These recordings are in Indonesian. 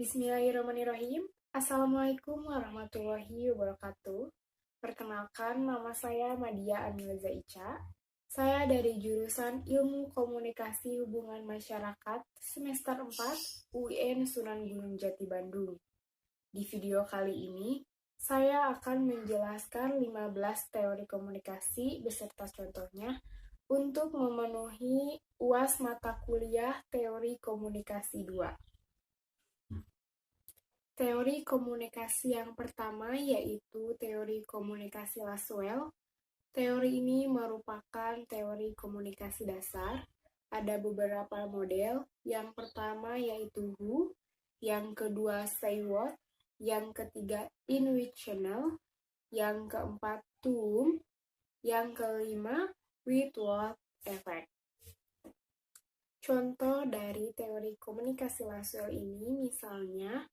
Bismillahirrahmanirrahim. Assalamualaikum warahmatullahi wabarakatuh. Perkenalkan, nama saya Madia Amilza Ica. Saya dari jurusan Ilmu Komunikasi Hubungan Masyarakat semester 4 UIN Sunan Gunung Jati Bandung. Di video kali ini, saya akan menjelaskan 15 teori komunikasi beserta contohnya untuk memenuhi UAS mata kuliah Teori Komunikasi 2. Teori komunikasi yang pertama yaitu teori komunikasi Laswell. Teori ini merupakan teori komunikasi dasar. Ada beberapa model. Yang pertama yaitu who, yang kedua say what, yang ketiga in which channel, yang keempat to whom, yang kelima with what effect. Contoh dari teori komunikasi Laswell ini misalnya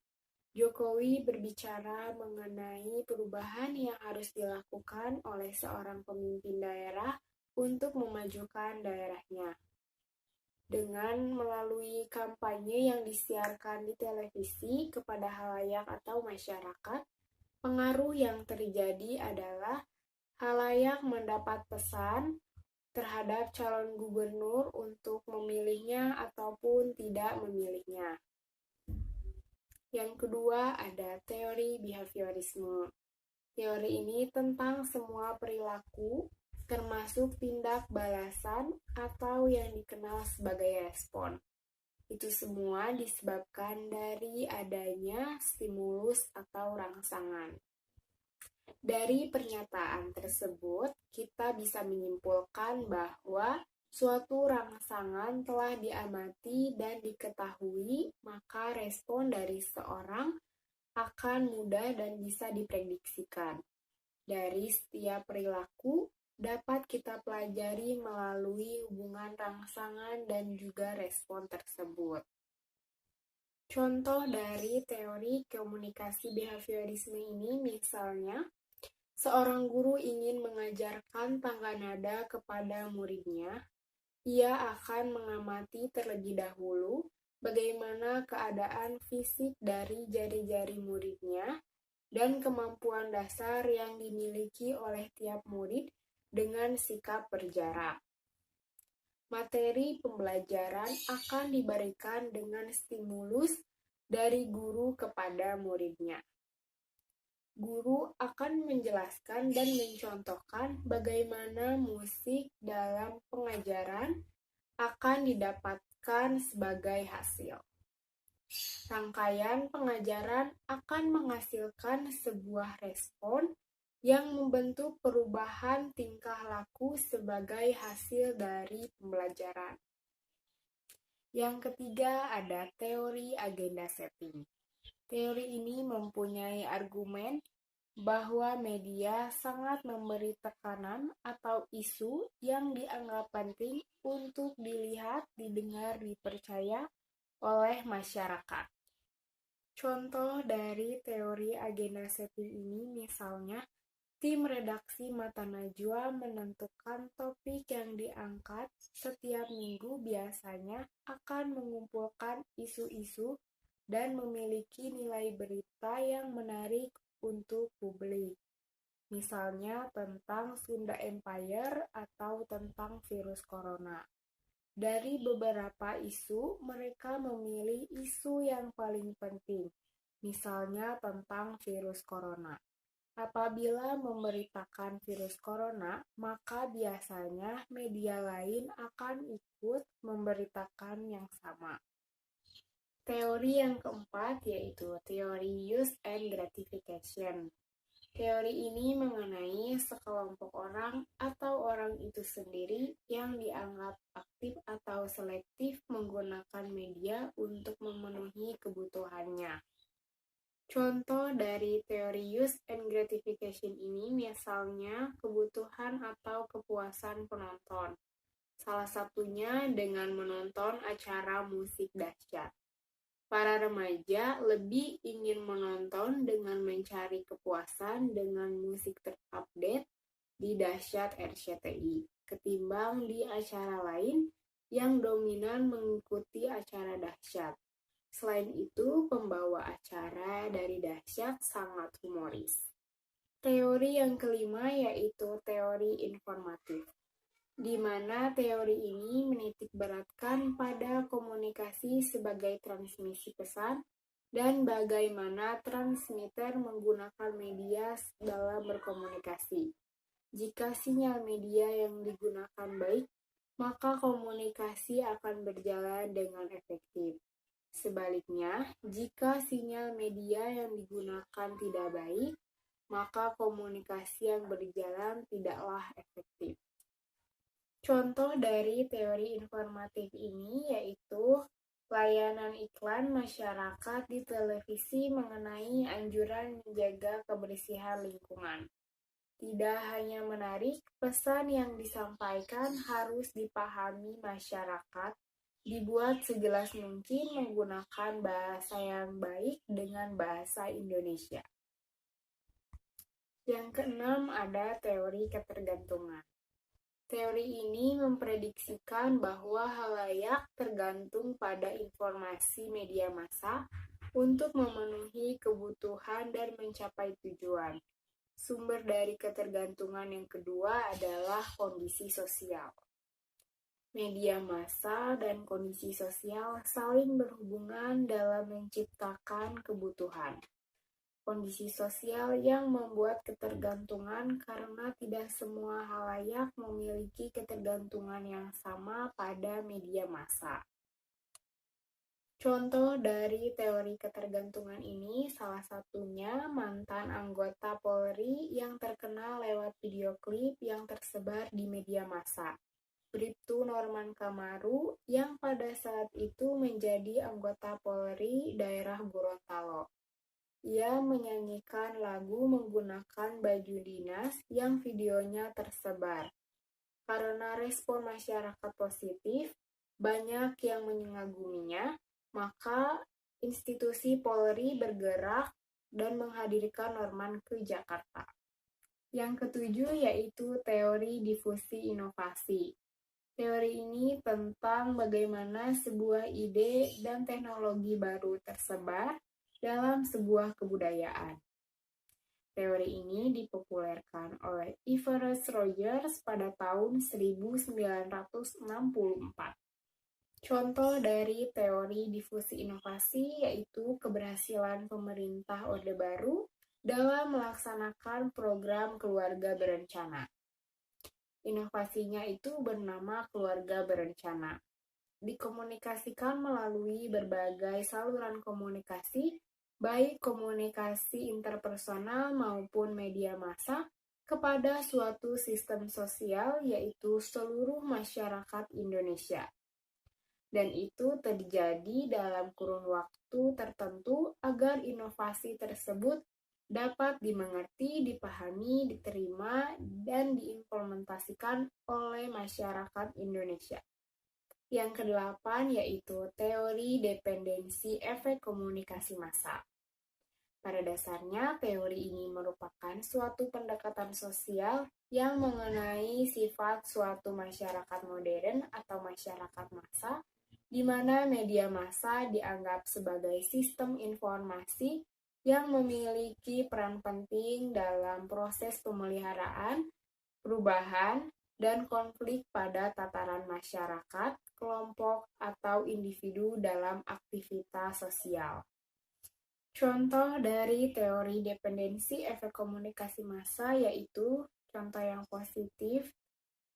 Jokowi berbicara mengenai perubahan yang harus dilakukan oleh seorang pemimpin daerah untuk memajukan daerahnya. Dengan melalui kampanye yang disiarkan di televisi kepada halayak atau masyarakat, pengaruh yang terjadi adalah halayak mendapat pesan terhadap calon gubernur untuk memilihnya ataupun tidak memilihnya. Yang kedua ada teori behaviorisme. Teori ini tentang semua perilaku, termasuk tindak balasan atau yang dikenal sebagai respon. Itu semua disebabkan dari adanya stimulus atau rangsangan. Dari pernyataan tersebut, kita bisa menyimpulkan bahwa suatu rangsangan telah diamati dan diketahui, maka respon dari seorang akan mudah dan bisa diprediksikan. Dari setiap perilaku dapat kita pelajari melalui hubungan rangsangan dan juga respon tersebut. Contoh dari teori komunikasi behaviorisme ini misalnya, seorang guru ingin mengajarkan tangga nada kepada muridnya. Ia akan mengamati terlebih dahulu bagaimana keadaan fisik dari jari-jari muridnya dan kemampuan dasar yang dimiliki oleh tiap murid dengan sikap berjarak. Materi pembelajaran akan diberikan dengan stimulus dari guru kepada muridnya. Guru akan menjelaskan dan mencontohkan bagaimana musik dalam pengajaran akan didapatkan sebagai hasil. Rangkaian pengajaran akan menghasilkan sebuah respon yang membentuk perubahan tingkah laku sebagai hasil dari pembelajaran. Yang ketiga ada teori agenda setting. Teori ini mempunyai argumen bahwa media sangat memberi tekanan atau isu yang dianggap penting untuk dilihat, didengar, dipercaya oleh masyarakat. Contoh dari teori agenda setting ini misalnya, tim redaksi Mata Najwa menentukan topik yang diangkat setiap minggu biasanya akan mengumpulkan isu-isu dan memiliki nilai berita yang menarik untuk publik. Misalnya tentang Sunda Empire atau tentang virus corona. Dari beberapa isu, mereka memilih isu yang paling penting, misalnya tentang virus corona. Apabila memberitakan virus corona, maka biasanya media lain akan ikut memberitakan yang sama. Teori yang keempat yaitu teori use and gratification. Teori ini mengenai sekelompok orang atau orang itu sendiri yang dianggap aktif atau selektif menggunakan media untuk memenuhi kebutuhannya. Contoh dari teori use and gratification ini misalnya kebutuhan atau kepuasan penonton. Salah satunya dengan menonton acara musik dahsyat. Para remaja lebih ingin menonton dengan mencari kepuasan dengan musik terupdate di Dahsyat RCTI ketimbang di acara lain yang dominan mengikuti acara dahsyat. Selain itu, pembawa acara dari Dahsyat sangat humoris. Teori yang kelima yaitu teori informatif, di mana teori ini menitikberatkan pada komunikasi sebagai transmisi pesan dan bagaimana transmitter menggunakan media dalam berkomunikasi. Jika sinyal media yang digunakan baik, maka komunikasi akan berjalan dengan efektif. Sebaliknya, jika sinyal media yang digunakan tidak baik, maka komunikasi yang berjalan tidaklah efektif. Contoh dari teori informatif ini yaitu layanan iklan masyarakat di televisi mengenai anjuran menjaga kebersihan lingkungan. Tidak hanya menarik, pesan yang disampaikan harus dipahami masyarakat, dibuat sejelas mungkin menggunakan bahasa yang baik dengan bahasa Indonesia. Yang keenam ada teori ketergantungan. Teori ini memprediksikan bahwa halayak tergantung pada informasi media massa untuk memenuhi kebutuhan dan mencapai tujuan. Sumber dari ketergantungan yang kedua adalah kondisi sosial. Media massa dan kondisi sosial saling berhubungan dalam menciptakan kebutuhan. Kondisi sosial yang membuat ketergantungan karena tidak semua halayak memiliki ketergantungan yang sama pada media massa. Contoh dari teori ketergantungan ini salah satunya mantan anggota Polri yang terkenal lewat video klip yang tersebar di media massa. Bribtu Norman Kamaru yang pada saat itu menjadi anggota Polri daerah Gorontalo. Ia menyanyikan lagu menggunakan baju dinas yang videonya tersebar. Karena respon masyarakat positif, banyak yang mengaguminya, maka institusi Polri bergerak dan menghadirkan Norman ke Jakarta. Yang ketujuh yaitu teori difusi inovasi. Teori ini tentang bagaimana sebuah ide dan teknologi baru tersebar dalam sebuah kebudayaan. Teori ini dipopulerkan oleh Everest Rogers pada tahun 1964. Contoh dari teori difusi inovasi yaitu keberhasilan pemerintah Orde Baru dalam melaksanakan program keluarga berencana. Inovasinya itu bernama keluarga berencana. Dikomunikasikan melalui berbagai saluran komunikasi, baik komunikasi interpersonal maupun media massa, kepada suatu sistem sosial yaitu seluruh masyarakat Indonesia. Dan itu terjadi dalam kurun waktu tertentu agar inovasi tersebut dapat dimengerti, dipahami, diterima, dan diimplementasikan oleh masyarakat Indonesia. Yang kedelapan yaitu teori dependensi efek komunikasi massa. Pada dasarnya, teori ini merupakan suatu pendekatan sosial yang mengenai sifat suatu masyarakat modern atau masyarakat massa, di mana media massa dianggap sebagai sistem informasi yang memiliki peran penting dalam proses pemeliharaan, perubahan, dan konflik pada tataran masyarakat, kelompok, atau individu dalam aktivitas sosial. Contoh dari teori dependensi efek komunikasi massa yaitu contoh yang positif,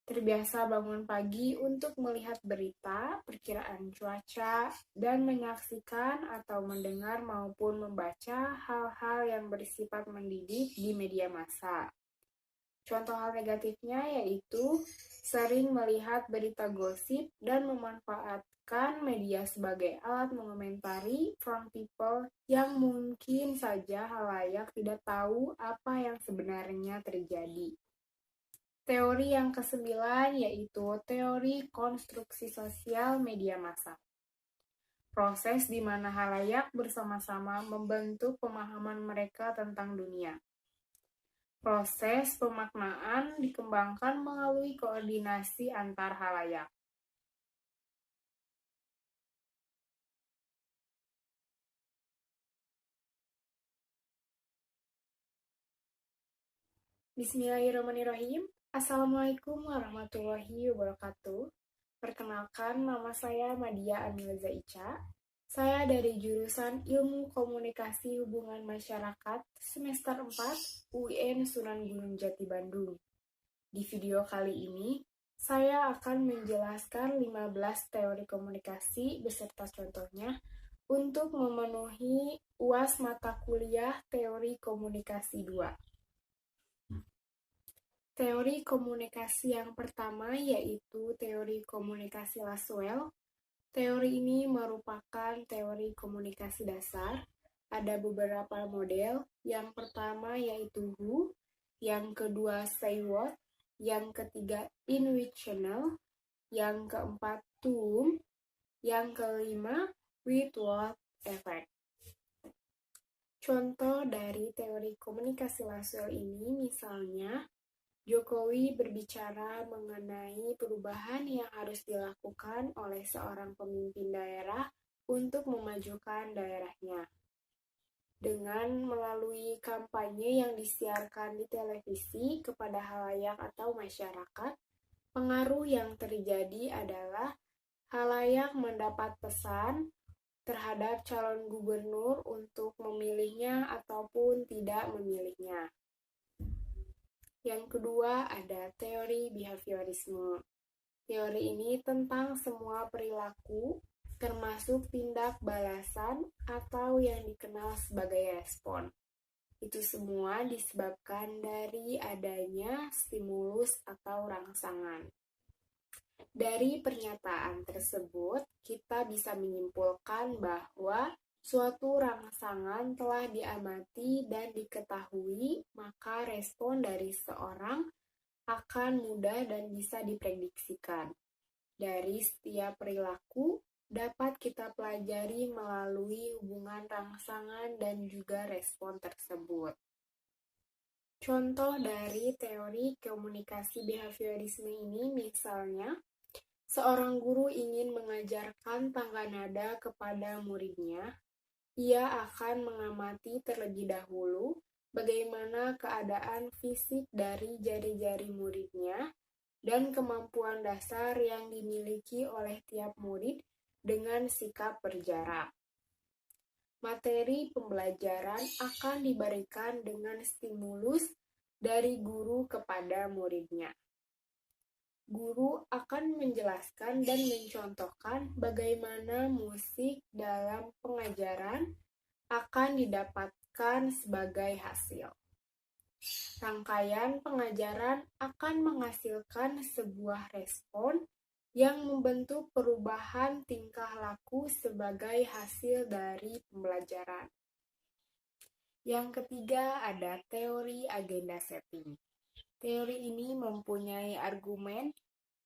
terbiasa bangun pagi untuk melihat berita, perkiraan cuaca, dan menyaksikan atau mendengar maupun membaca hal-hal yang bersifat mendidik di media massa. Contoh hal negatifnya yaitu sering melihat berita gosip dan memanfaatkan media sebagai alat mengomentari from people yang mungkin saja halayak tidak tahu apa yang sebenarnya terjadi. Teori yang kesembilan yaitu teori konstruksi sosial media massa. Proses di mana halayak bersama-sama membentuk pemahaman mereka tentang dunia. Proses pemaknaan dikembangkan melalui koordinasi antar halayak. Bismillahirrahmanirrahim. Assalamualaikum warahmatullahi wabarakatuh. Perkenalkan, nama saya Madia Amilza Ica. Saya dari jurusan Ilmu Komunikasi Hubungan Masyarakat semester 4 UIN Sunan Gunung Jati Bandung. Di video kali ini, saya akan menjelaskan 15 teori komunikasi beserta contohnya untuk memenuhi UAS mata kuliah Teori Komunikasi 2. Teori komunikasi yang pertama yaitu teori komunikasi Laswell. Teori ini merupakan teori komunikasi dasar. Ada beberapa model. Yang pertama yaitu who, yang kedua say what, yang ketiga in which channel, yang keempat to whom, yang kelima with what effect. Contoh dari teori komunikasi Laswell ini misalnya Jokowi berbicara mengenai perubahan yang harus dilakukan oleh seorang pemimpin daerah untuk memajukan daerahnya. Dengan melalui kampanye yang disiarkan di televisi kepada halayak atau masyarakat, pengaruh yang terjadi adalah halayak mendapat pesan terhadap calon gubernur untuk memilihnya ataupun tidak memilihnya. Yang kedua ada teori behaviorisme. Teori ini tentang semua perilaku, termasuk tindak balasan atau yang dikenal sebagai respon. Itu semua disebabkan dari adanya stimulus atau rangsangan. Dari pernyataan tersebut, kita bisa menyimpulkan bahwa suatu rangsangan telah diamati dan diketahui, maka respon dari seorang akan mudah dan bisa diprediksikan. Dari setiap perilaku dapat kita pelajari melalui hubungan rangsangan dan juga respon tersebut. Contoh dari teori komunikasi behaviorisme ini misalnya, seorang guru ingin mengajarkan tangga nada kepada muridnya. Ia akan mengamati terlebih dahulu bagaimana keadaan fisik dari jari-jari muridnya dan kemampuan dasar yang dimiliki oleh tiap murid dengan sikap berjarak. Materi pembelajaran akan diberikan dengan stimulus dari guru kepada muridnya. Guru akan menjelaskan dan mencontohkan bagaimana musik dalam pengajaran akan didapatkan sebagai hasil. Rangkaian pengajaran akan menghasilkan sebuah respon yang membentuk perubahan tingkah laku sebagai hasil dari pembelajaran. Yang ketiga ada teori agenda setting. Teori ini mempunyai argumen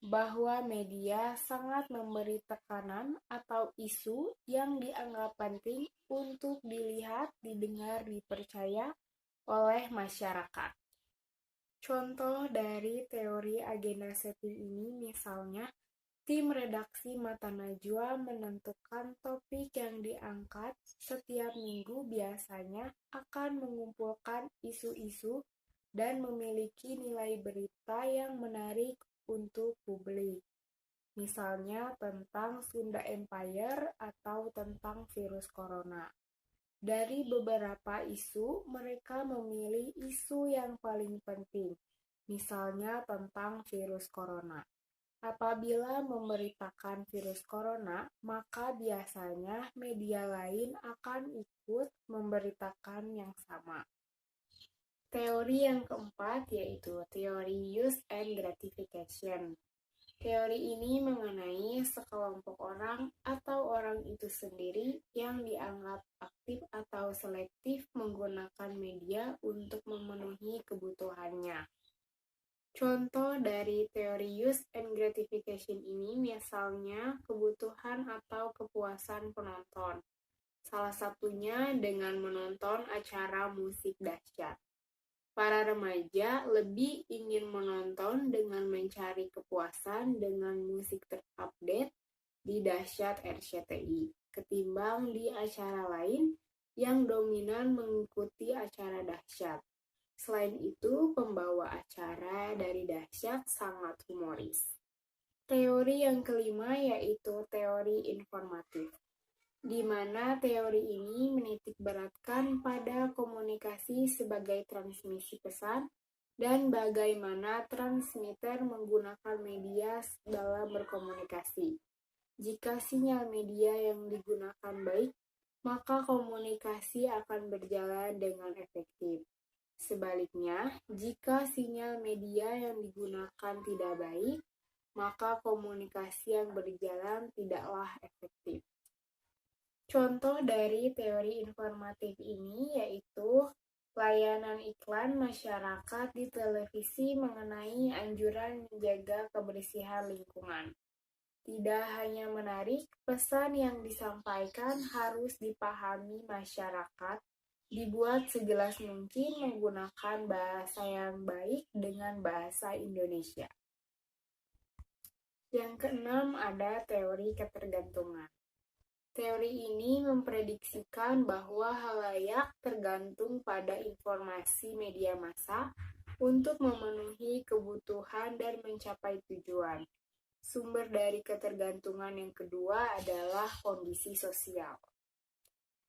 bahwa media sangat memberi tekanan atau isu yang dianggap penting untuk dilihat, didengar, dipercaya oleh masyarakat. Contoh dari teori agenda setting ini misalnya, tim redaksi Mata Najwa menentukan topik yang diangkat setiap minggu biasanya akan mengumpulkan isu-isu dan memiliki nilai berita yang menarik untuk publik. Misalnya tentang Sunda Empire atau tentang virus corona. Dari beberapa isu, mereka memilih isu yang paling penting, misalnya tentang virus corona. Apabila memberitakan virus corona, maka biasanya media lain akan ikut memberitakan yang sama. Teori yang keempat yaitu teori use and gratification. Teori ini mengenai sekelompok orang atau orang itu sendiri yang dianggap aktif atau selektif menggunakan media untuk memenuhi kebutuhannya. Contoh dari teori use and gratification ini misalnya kebutuhan atau kepuasan penonton. Salah satunya dengan menonton acara musik dahsyat. Para remaja lebih ingin menonton dengan mencari kepuasan dengan musik terupdate di Dahsyat RCTI ketimbang di acara lain yang dominan mengikuti acara dahsyat. Selain itu, pembawa acara dari dahsyat sangat humoris. Teori yang kelima yaitu teori informatif, di mana teori ini menitikberatkan pada komunikasi sebagai transmisi pesan dan bagaimana transmitter menggunakan media dalam berkomunikasi. Jika sinyal media yang digunakan baik, maka komunikasi akan berjalan dengan efektif. Sebaliknya, jika sinyal media yang digunakan tidak baik, maka komunikasi yang berjalan tidaklah efektif. Contoh dari teori informatif ini yaitu layanan iklan masyarakat di televisi mengenai anjuran menjaga kebersihan lingkungan. Tidak hanya menarik, pesan yang disampaikan harus dipahami masyarakat, dibuat sejelas mungkin menggunakan bahasa yang baik dengan bahasa Indonesia. Yang keenam ada teori ketergantungan. Teori ini memprediksikan bahwa halayak tergantung pada informasi media massa untuk memenuhi kebutuhan dan mencapai tujuan. Sumber dari ketergantungan yang kedua adalah kondisi sosial.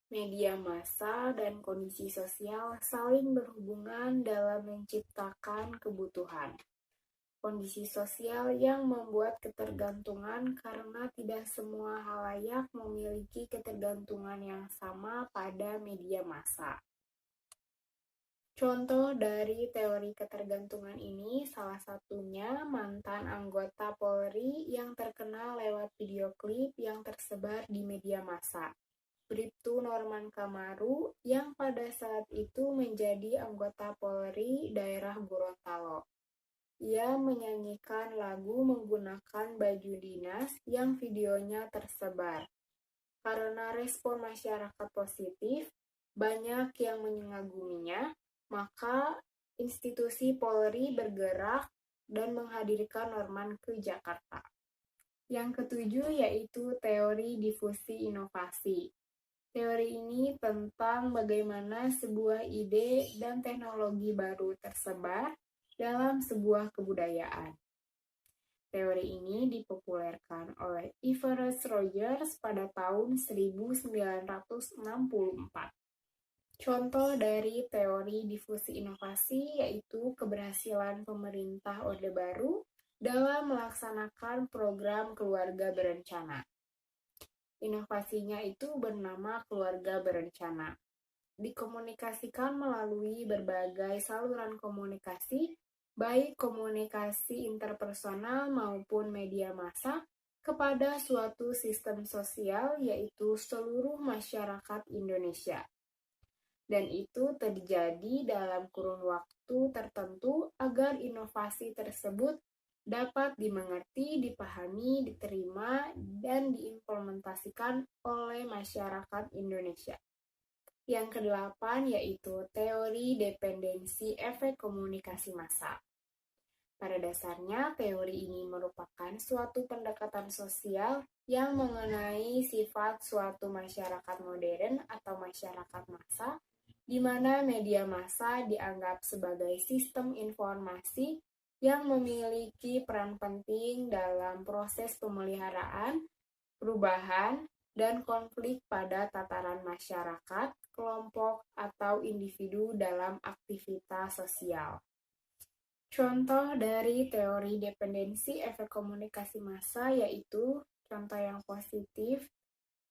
Media massa dan kondisi sosial saling berhubungan dalam menciptakan kebutuhan. Kondisi sosial yang membuat ketergantungan karena tidak semua halayak memiliki ketergantungan yang sama pada media massa. Contoh dari teori ketergantungan ini salah satunya mantan anggota Polri yang terkenal lewat video klip yang tersebar di media massa. Bribtu Norman Kamaru yang pada saat itu menjadi anggota Polri daerah Gorontalo. Ia menyanyikan lagu menggunakan baju dinas yang videonya tersebar. Karena respon masyarakat positif, banyak yang mengaguminya, maka institusi Polri bergerak dan menghadirkan Norman ke Jakarta. Yang ketujuh yaitu teori difusi inovasi. Teori ini tentang bagaimana sebuah ide dan teknologi baru tersebar dalam sebuah kebudayaan. Teori ini dipopulerkan oleh Everest Rogers pada tahun 1964. Contoh dari teori difusi inovasi yaitu keberhasilan pemerintah Orde Baru dalam melaksanakan program keluarga berencana. Inovasinya itu bernama keluarga berencana. Dikomunikasikan melalui berbagai saluran komunikasi, baik komunikasi interpersonal maupun media massa, kepada suatu sistem sosial yaitu seluruh masyarakat Indonesia. Dan itu terjadi dalam kurun waktu tertentu agar inovasi tersebut dapat dimengerti, dipahami, diterima, dan diimplementasikan oleh masyarakat Indonesia. Yang kedelapan yaitu teori dependensi efek komunikasi massa. Pada dasarnya, teori ini merupakan suatu pendekatan sosial yang mengenai sifat suatu masyarakat modern atau masyarakat massa, di mana media massa dianggap sebagai sistem informasi yang memiliki peran penting dalam proses pemeliharaan, perubahan, dan konflik pada tataran masyarakat, kelompok, atau individu dalam aktivitas sosial. Contoh dari teori dependensi efek komunikasi massa yaitu contoh yang positif,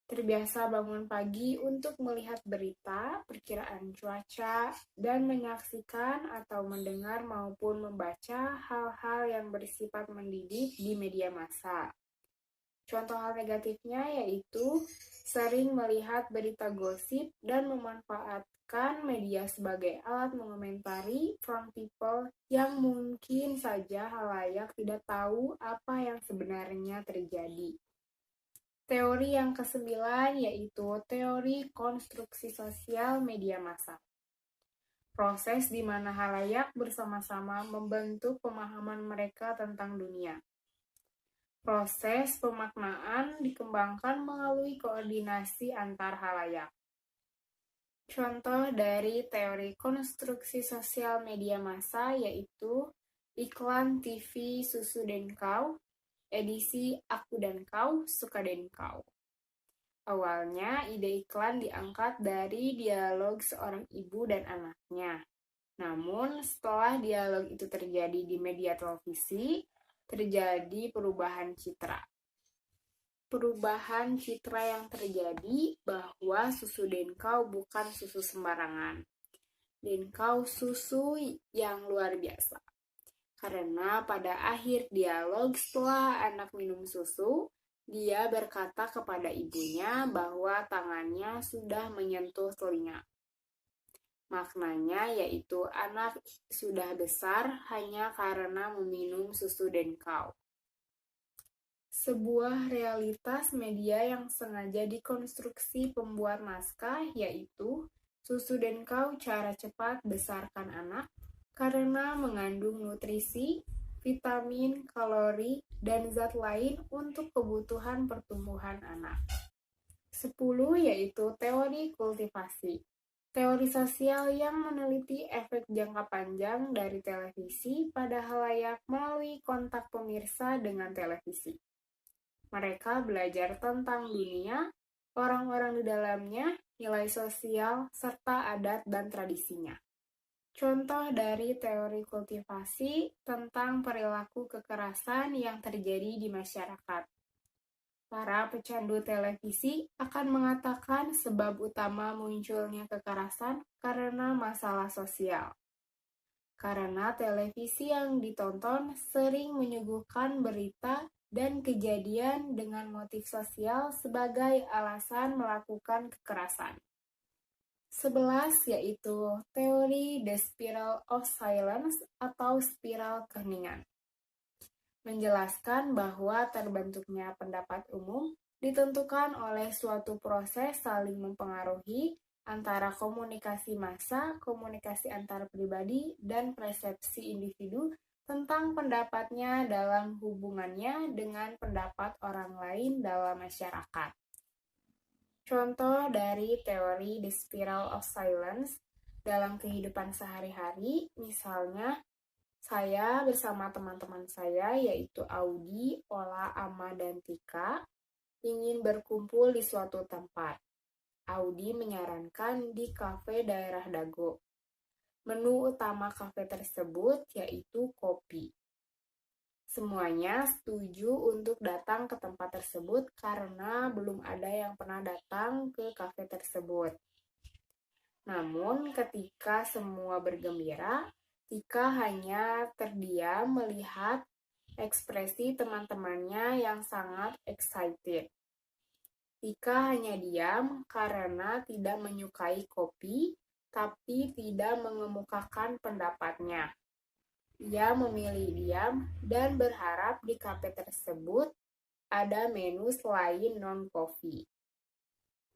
terbiasa bangun pagi untuk melihat berita, perkiraan cuaca, dan menyaksikan atau mendengar maupun membaca hal-hal yang bersifat mendidik di media massa. Contoh hal negatifnya yaitu sering melihat berita gosip dan memanfaatkan media sebagai alat mengomentari from people yang mungkin saja halayak tidak tahu apa yang sebenarnya terjadi. Teori yang kesembilan yaitu teori konstruksi sosial media massa. Proses di mana halayak bersama-sama membentuk pemahaman mereka tentang dunia. Proses pemaknaan dikembangkan melalui koordinasi antar halayak. Contoh dari teori konstruksi sosial media massa yaitu iklan TV Susu dan Kau, edisi Aku dan Kau, Suka dan Kau. Awalnya, ide iklan diangkat dari dialog seorang ibu dan anaknya. Namun, setelah dialog itu terjadi di media televisi, terjadi perubahan citra. Perubahan citra yang terjadi bahwa susu Denkau bukan susu sembarangan. Denkau susu yang luar biasa. Karena pada akhir dialog setelah anak minum susu, dia berkata kepada ibunya bahwa tangannya sudah menyentuh telinga. Maknanya yaitu anak sudah besar hanya karena meminum susu Denkau. Sebuah realitas media yang sengaja dikonstruksi pembuat naskah yaitu susu Denkau cara cepat besarkan anak karena mengandung nutrisi, vitamin, kalori, dan zat lain untuk kebutuhan pertumbuhan anak. 10 yaitu teori kultivasi. Teori sosial yang meneliti efek jangka panjang dari televisi pada halayak melalui kontak pemirsa dengan televisi. Mereka belajar tentang dunia, orang-orang di dalamnya, nilai sosial, serta adat dan tradisinya. Contoh dari teori kultivasi tentang perilaku kekerasan yang terjadi di masyarakat. Para pecandu televisi akan mengatakan sebab utama munculnya kekerasan karena masalah sosial. Karena televisi yang ditonton sering menyuguhkan berita dan kejadian dengan motif sosial sebagai alasan melakukan kekerasan. 11 yaitu teori The Spiral of Silence atau spiral keheningan. Menjelaskan bahwa terbentuknya pendapat umum ditentukan oleh suatu proses saling mempengaruhi antara komunikasi massa, komunikasi antar pribadi, dan persepsi individu tentang pendapatnya dalam hubungannya dengan pendapat orang lain dalam masyarakat. Contoh dari teori The Spiral of Silence dalam kehidupan sehari-hari, misalnya saya bersama teman-teman saya yaitu Audi, Ola, Ama, dan Tika ingin berkumpul di suatu tempat. Audi menyarankan di kafe daerah Dago. Menu utama kafe tersebut yaitu kopi. Semuanya setuju untuk datang ke tempat tersebut karena belum ada yang pernah datang ke kafe tersebut. Namun ketika semua bergembira, Tika hanya terdiam melihat ekspresi teman-temannya yang sangat excited. Tika hanya diam karena tidak menyukai kopi, tapi tidak mengemukakan pendapatnya. Ia memilih diam dan berharap di kafe tersebut ada menu selain non-kopi.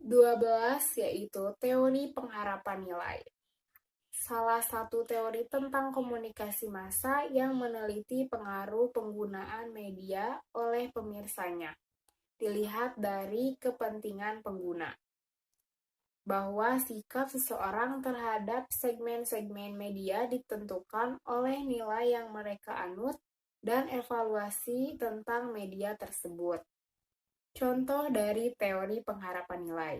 12 yaitu teori pengharapan nilai. Salah satu teori tentang komunikasi massa yang meneliti pengaruh penggunaan media oleh pemirsanya. Dilihat dari kepentingan pengguna. Bahwa sikap seseorang terhadap segmen-segmen media ditentukan oleh nilai yang mereka anut dan evaluasi tentang media tersebut. Contoh dari teori pengharapan nilai.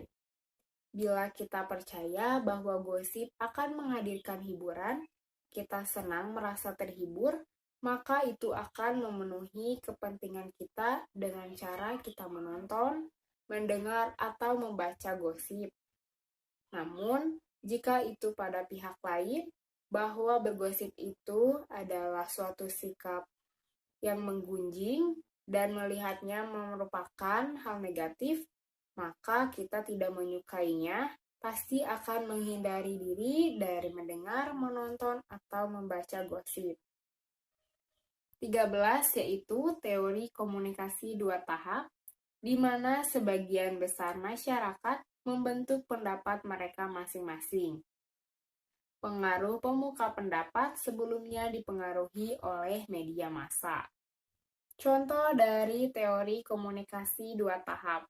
Bila kita percaya bahwa gosip akan menghadirkan hiburan, kita senang merasa terhibur, maka itu akan memenuhi kepentingan kita dengan cara kita menonton, mendengar, atau membaca gosip. Namun, jika itu pada pihak lain, bahwa bergosip itu adalah suatu sikap yang menggunjing dan melihatnya merupakan hal negatif, maka kita tidak menyukainya, pasti akan menghindari diri dari mendengar, menonton, atau membaca gosip. 13 yaitu teori komunikasi dua tahap, di mana sebagian besar masyarakat membentuk pendapat mereka masing-masing. Pengaruh pemuka pendapat sebelumnya dipengaruhi oleh media massa. Contoh dari teori komunikasi dua tahap.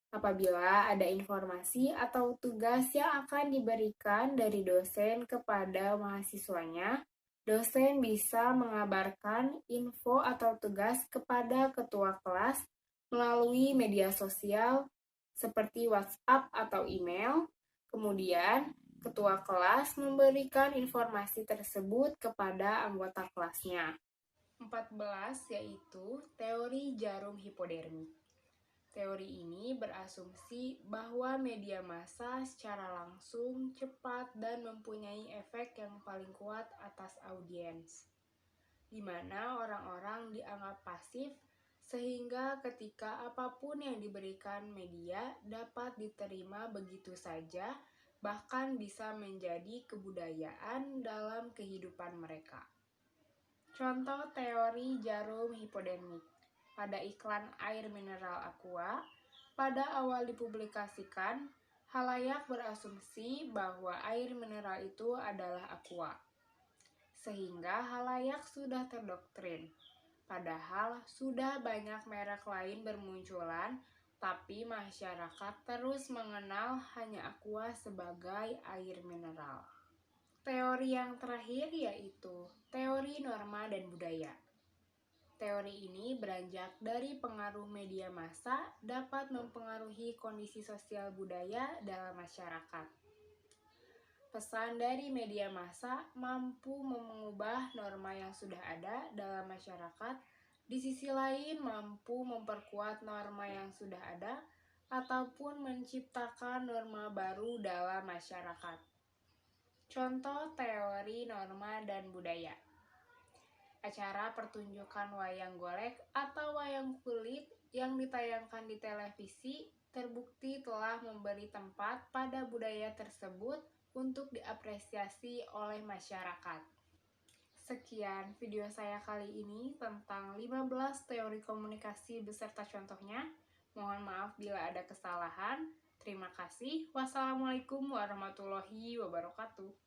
Apabila ada informasi atau tugas yang akan diberikan dari dosen kepada mahasiswanya, dosen bisa mengabarkan info atau tugas kepada ketua kelas melalui media sosial seperti WhatsApp atau email. Kemudian, ketua kelas memberikan informasi tersebut kepada anggota kelasnya. 14 yaitu teori jarum hipodermik. Teori ini berasumsi bahwa media massa secara langsung, cepat, dan mempunyai efek yang paling kuat atas audiens, di mana orang-orang dianggap pasif, sehingga ketika apapun yang diberikan media dapat diterima begitu saja, bahkan bisa menjadi kebudayaan dalam kehidupan mereka. Contoh teori jarum hipodermik. Pada iklan air mineral Aqua, pada awal dipublikasikan, halayak berasumsi bahwa air mineral itu adalah Aqua. Sehingga halayak sudah terdoktrin. Padahal sudah banyak merek lain bermunculan, tapi masyarakat terus mengenal hanya Aqua sebagai air mineral. Teori yang terakhir yaitu teori norma dan budaya. Teori ini beranjak dari pengaruh media massa dapat mempengaruhi kondisi sosial budaya dalam masyarakat. Pesan dari media massa mampu mengubah norma yang sudah ada dalam masyarakat, di sisi lain mampu memperkuat norma yang sudah ada ataupun menciptakan norma baru dalam masyarakat. Contoh teori norma dan budaya. Acara pertunjukan wayang golek atau wayang kulit yang ditayangkan di televisi terbukti telah memberi tempat pada budaya tersebut untuk diapresiasi oleh masyarakat. Sekian video saya kali ini tentang 15 teori komunikasi beserta contohnya. Mohon maaf bila ada kesalahan. Terima kasih. Wassalamualaikum warahmatullahi wabarakatuh.